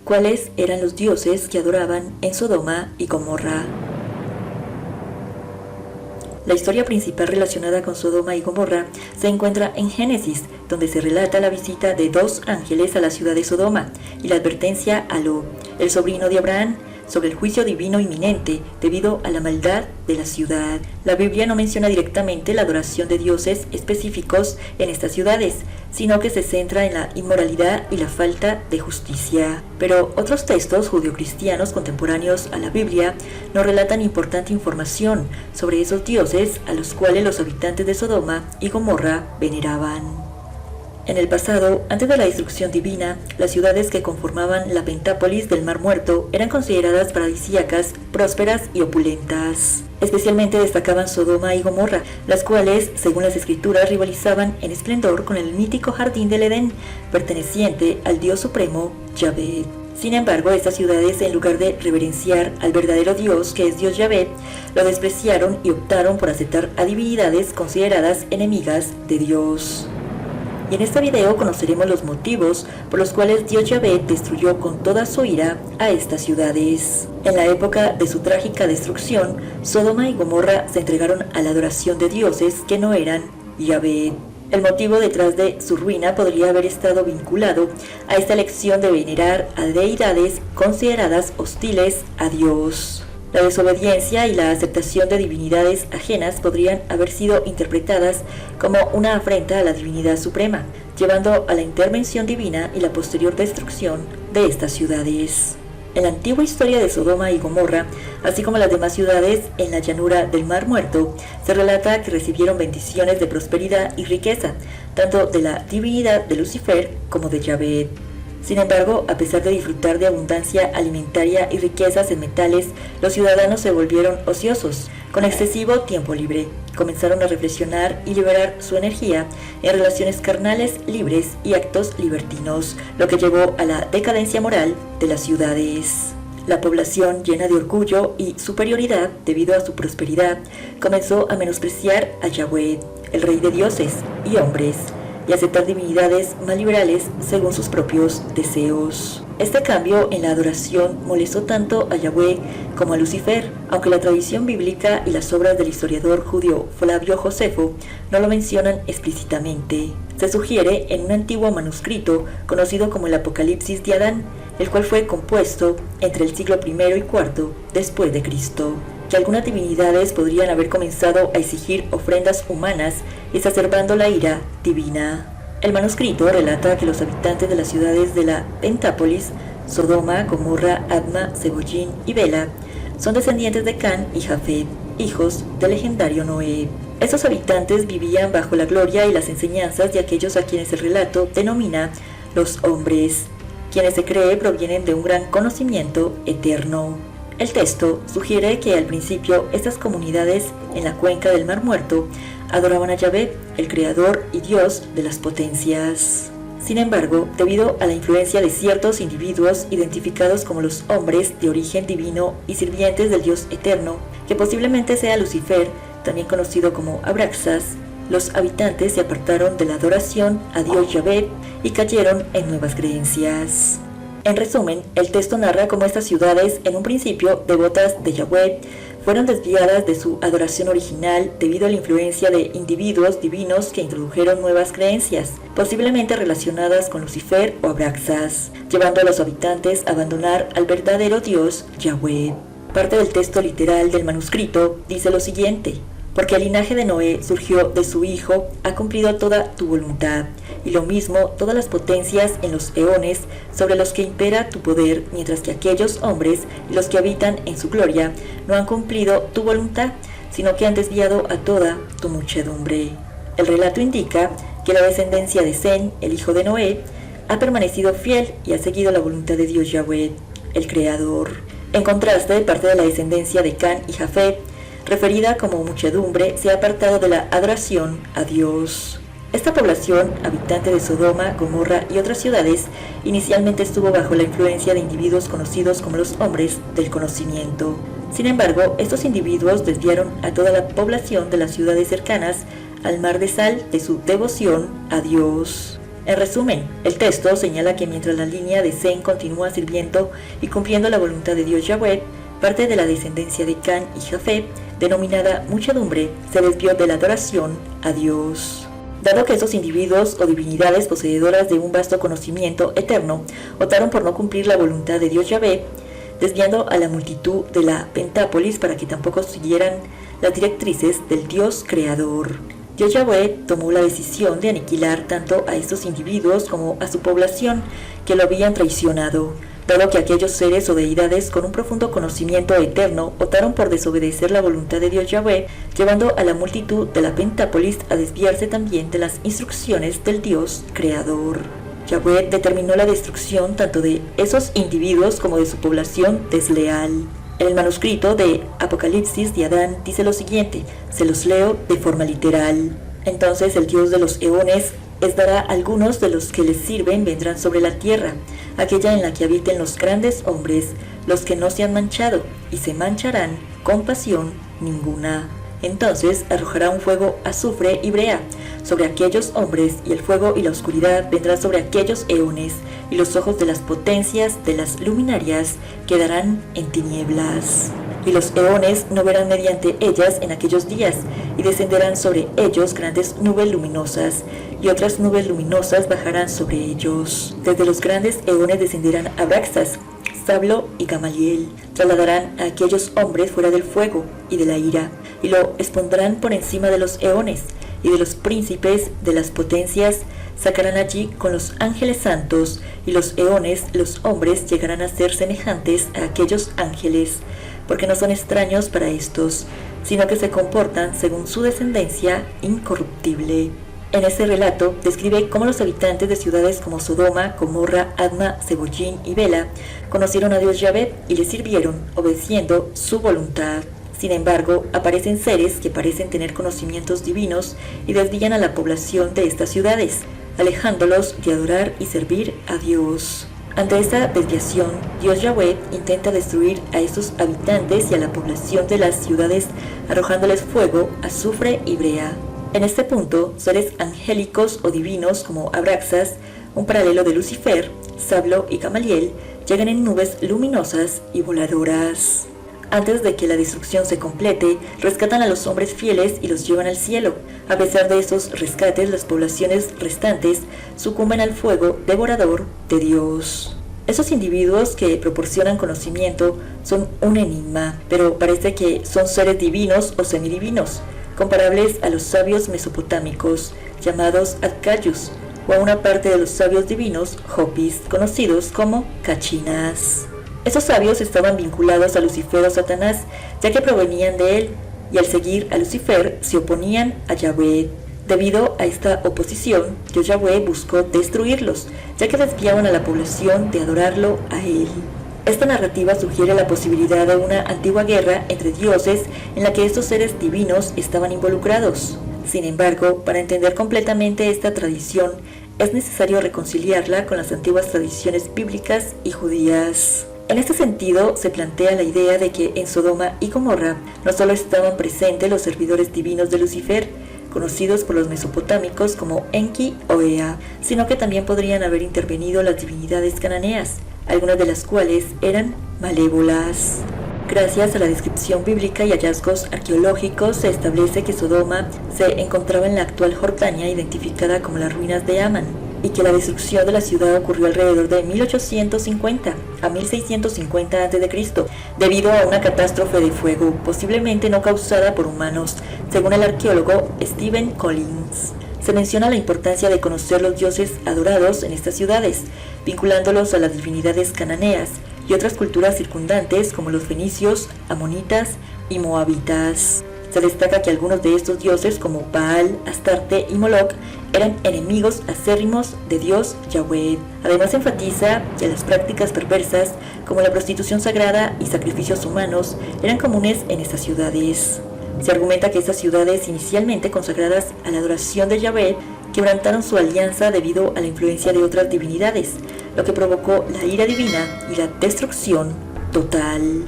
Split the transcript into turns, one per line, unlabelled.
¿Cuáles eran los dioses que adoraban en Sodoma y Gomorra? La historia principal relacionada con Sodoma y Gomorra se encuentra en Génesis, donde se relata la visita de dos ángeles a la ciudad de Sodoma y la advertencia a Lot, el sobrino de Abraham, sobre el juicio divino inminente debido a la maldad de la ciudad. La Biblia no menciona directamente la adoración de dioses específicos en estas ciudades, sino que se centra en la inmoralidad y la falta de justicia. Pero otros textos judeocristianos contemporáneos a la Biblia nos relatan importante información sobre esos dioses a los cuales los habitantes de Sodoma y Gomorra veneraban. En el pasado, antes de la destrucción divina, las ciudades que conformaban la Pentápolis del Mar Muerto eran consideradas paradisíacas, prósperas y opulentas. Especialmente destacaban Sodoma y Gomorra, las cuales, según las escrituras, rivalizaban en esplendor con el mítico jardín del Edén, perteneciente al Dios supremo, Yahvé. Sin embargo, estas ciudades, en lugar de reverenciar al verdadero Dios, que es Dios Yahvé, lo despreciaron y optaron por aceptar a divinidades consideradas enemigas de Dios. Y en este video conoceremos los motivos por los cuales Dios Yahvé destruyó con toda su ira a estas ciudades. En la época de su trágica destrucción, Sodoma y Gomorra se entregaron a la adoración de dioses que no eran Yahvé. El motivo detrás de su ruina podría haber estado vinculado a esta elección de venerar a deidades consideradas hostiles a Dios. La desobediencia y la aceptación de divinidades ajenas podrían haber sido interpretadas como una afrenta a la divinidad suprema, llevando a la intervención divina y la posterior destrucción de estas ciudades. En la antigua historia de Sodoma y Gomorra, así como las demás ciudades en la llanura del Mar Muerto, se relata que recibieron bendiciones de prosperidad y riqueza, tanto de la divinidad de Lucifer como de Yahvé. Sin embargo, a pesar de disfrutar de abundancia alimentaria y riquezas en metales, los ciudadanos se volvieron ociosos, con excesivo tiempo libre. Comenzaron a reflexionar y liberar su energía en relaciones carnales libres y actos libertinos, lo que llevó a la decadencia moral de las ciudades. La población, llena de orgullo y superioridad debido a su prosperidad, comenzó a menospreciar a Yahvé, el rey de dioses y hombres, y aceptar divinidades más liberales según sus propios deseos. Este cambio en la adoración molestó tanto a Yahvé como a Lucifer, aunque la tradición bíblica y las obras del historiador judío Flavio Josefo no lo mencionan explícitamente. Se sugiere en un antiguo manuscrito conocido como el Apocalipsis de Adán, el cual fue compuesto entre el siglo I y IV después de Cristo, que algunas divinidades podrían haber comenzado a exigir ofrendas humanas, exacerbando la ira divina. El manuscrito relata que los habitantes de las ciudades de la Pentápolis, Sodoma, Gomorra, Adma, Zeboyín y Bela, son descendientes de Can y Jafet, hijos del legendario Noé. Estos habitantes vivían bajo la gloria y las enseñanzas de aquellos a quienes el relato denomina los hombres, quienes se cree provienen de un gran conocimiento eterno. El texto sugiere que al principio estas comunidades en la cuenca del Mar Muerto adoraban a Yahvé, el creador y Dios de las potencias. Sin embargo, debido a la influencia de ciertos individuos identificados como los hombres de origen divino y sirvientes del Dios eterno, que posiblemente sea Lucifer, también conocido como Abraxas, los habitantes se apartaron de la adoración a Dios Yahvé y cayeron en nuevas creencias. En resumen, el texto narra cómo estas ciudades, en un principio devotas de Yahvé, fueron desviadas de su adoración original debido a la influencia de individuos divinos que introdujeron nuevas creencias, posiblemente relacionadas con Lucifer o Abraxas, llevando a los habitantes a abandonar al verdadero Dios Yahvé. Parte del texto literal del manuscrito dice lo siguiente: porque el linaje de Noé surgió de su hijo, ha cumplido toda tu voluntad, y lo mismo todas las potencias en los eones sobre los que impera tu poder, mientras que aquellos hombres y los que habitan en su gloria no han cumplido tu voluntad, sino que han desviado a toda tu muchedumbre. El relato indica que la descendencia de Sem, el hijo de Noé, ha permanecido fiel y ha seguido la voluntad de Dios Yahvé, el Creador. En contraste, parte de la descendencia de Can y Jafet, referida como muchedumbre, se ha apartado de la adoración a Dios. Esta población, habitante de Sodoma, Gomorra y otras ciudades, inicialmente estuvo bajo la influencia de individuos conocidos como los hombres del conocimiento. Sin embargo, estos individuos desviaron a toda la población de las ciudades cercanas al mar de sal de su devoción a Dios. En resumen, el texto señala que mientras la línea de Zen continúa sirviendo y cumpliendo la voluntad de Dios Yahweh, parte de la descendencia de Can y Jafet, denominada muchedumbre, se desvió de la adoración a Dios. Dado que estos individuos o divinidades poseedoras de un vasto conocimiento eterno optaron por no cumplir la voluntad de Dios Yahvé, desviando a la multitud de la Pentápolis para que tampoco siguieran las directrices del Dios creador. Dios Yahvé tomó la decisión de aniquilar tanto a estos individuos como a su población que lo habían traicionado, dado que aquellos seres o deidades con un profundo conocimiento eterno optaron por desobedecer la voluntad de Dios Yahvé, llevando a la multitud de la Pentápolis a desviarse también de las instrucciones del Dios creador. Yahvé determinó la destrucción tanto de esos individuos como de su población desleal. En el manuscrito de Apocalipsis de Adán dice lo siguiente, se los leo de forma literal. Entonces el Dios de los eones les dará algunos de los que les sirven vendrán sobre la tierra, aquella en la que habiten los grandes hombres, los que no se han manchado, y se mancharán con pasión ninguna. Entonces arrojará un fuego azufre y brea sobre aquellos hombres, y el fuego y la oscuridad vendrán sobre aquellos eones, y los ojos de las potencias de las luminarias quedarán en tinieblas. Y los eones no verán mediante ellas en aquellos días, y descenderán sobre ellos grandes nubes luminosas, y otras nubes luminosas bajarán sobre ellos. Desde los grandes eones descenderán Abraxas, Sablo y Gamaliel, trasladarán a aquellos hombres fuera del fuego y de la ira, y lo expondrán por encima de los eones, y de los príncipes de las potencias sacarán allí con los ángeles santos, y los eones, los hombres, llegarán a ser semejantes a aquellos ángeles, porque no son extraños para estos, sino que se comportan según su descendencia incorruptible. En ese relato describe cómo los habitantes de ciudades como Sodoma, Gomorra, Adma, Zeboyín y Bela conocieron a Dios Yahvé y le sirvieron, obedeciendo su voluntad. Sin embargo, aparecen seres que parecen tener conocimientos divinos y desvían a la población de estas ciudades, alejándolos de adorar y servir a Dios. Ante esta desviación, Dios Yahvé intenta destruir a estos habitantes y a la población de las ciudades, arrojándoles fuego, azufre y brea. En este punto, seres angélicos o divinos como Abraxas, un paralelo de Lucifer, Sablo y Gamaliel, llegan en nubes luminosas y voladoras. Antes de que la destrucción se complete, rescatan a los hombres fieles y los llevan al cielo. A pesar de estos rescates, las poblaciones restantes sucumben al fuego devorador de Dios. Esos individuos que proporcionan conocimiento son un enigma, pero parece que son seres divinos o semidivinos, comparables a los sabios mesopotámicos, llamados Adcayus, o a una parte de los sabios divinos Hopis, conocidos como Cachinas. Esos sabios estaban vinculados a Lucifer o Satanás, ya que provenían de él, y al seguir a Lucifer se oponían a Yahvé. Debido a esta oposición, Dios Yahvé buscó destruirlos, ya que desviaban a la población de adorarlo a él. Esta narrativa sugiere la posibilidad de una antigua guerra entre dioses en la que estos seres divinos estaban involucrados. Sin embargo, para entender completamente esta tradición, es necesario reconciliarla con las antiguas tradiciones bíblicas y judías. En este sentido, se plantea la idea de que en Sodoma y Gomorra no solo estaban presentes los servidores divinos de Lucifer, conocidos por los mesopotámicos como Enki o Ea, sino que también podrían haber intervenido las divinidades cananeas, algunas de las cuales eran malévolas. Gracias a la descripción bíblica y hallazgos arqueológicos, se establece que Sodoma se encontraba en la actual Jordania, identificada como las ruinas de Amán, y que la destrucción de la ciudad ocurrió alrededor de 1850 a 1650 a.C., debido a una catástrofe de fuego, posiblemente no causada por humanos, según el arqueólogo Stephen Collins. Se menciona la importancia de conocer los dioses adorados en estas ciudades, vinculándolos a las divinidades cananeas y otras culturas circundantes como los fenicios, amonitas y moabitas. Se destaca que algunos de estos dioses como Baal, Astarte y Moloch eran enemigos acérrimos de Dios Yahvé. Además enfatiza que las prácticas perversas como la prostitución sagrada y sacrificios humanos eran comunes en estas ciudades. Se argumenta que estas ciudades, inicialmente consagradas a la adoración de Yahvé, quebrantaron su alianza debido a la influencia de otras divinidades, lo que provocó la ira divina y la destrucción total.